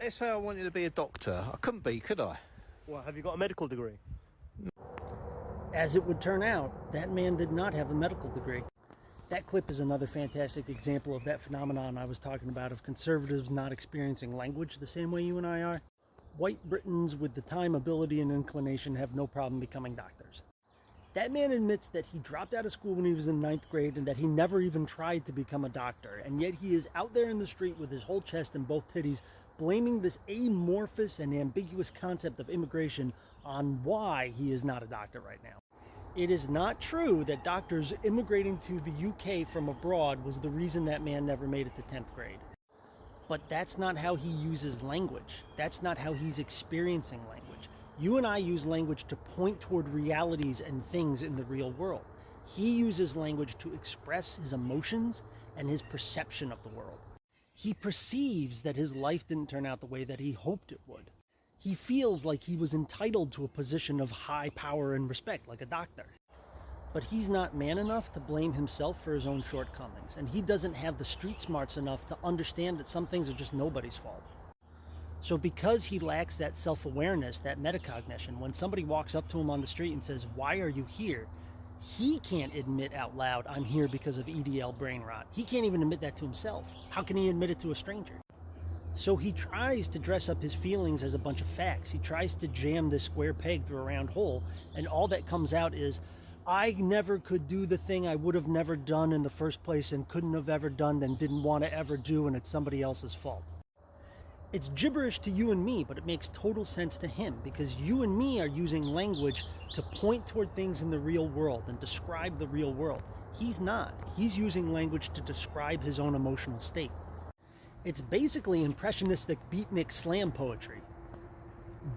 Let's say I wanted to be a doctor. I couldn't be, could I? Well, have you got a medical degree? As it would turn out, that man did not have a medical degree. That clip is another fantastic example of that phenomenon I was talking about of conservatives not experiencing language the same way you and I are. White Britons with the time, ability, and inclination have no problem becoming doctors. That man admits that he dropped out of school when he was in 9th grade and that he never even tried to become a doctor, and yet he is out there in the street with his whole chest and both titties blaming this amorphous and ambiguous concept of immigration on why he is not a doctor right now. It is not true that doctors immigrating to the UK from abroad was the reason that man never made it to 10th grade. But that's not how he uses language. That's not how he's experiencing language. You and I use language to point toward realities and things in the real world. He uses language to express his emotions and his perception of the world. He perceives that his life didn't turn out the way that he hoped it would. He feels like he was entitled to a position of high power and respect, like a doctor. But he's not man enough to blame himself for his own shortcomings, and he doesn't have the street smarts enough to understand that some things are just nobody's fault. So because he lacks that self-awareness, that metacognition, when somebody walks up to him on the street and says, "Why are you here?" he can't admit out loud, "I'm here because of EDL brain rot." He can't even admit that to himself. How can he admit it to a stranger? So he tries to dress up his feelings as a bunch of facts. He tries to jam this square peg through a round hole, and all that comes out is, "I never could do the thing I would have never done in the first place and couldn't have ever done and didn't want to ever do, and it's somebody else's fault." It's gibberish to you and me, but it makes total sense to him, because you and me are using language to point toward things in the real world and describe the real world. He's not. He's using language to describe his own emotional state. It's basically impressionistic beatnik slam poetry,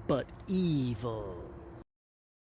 but evil.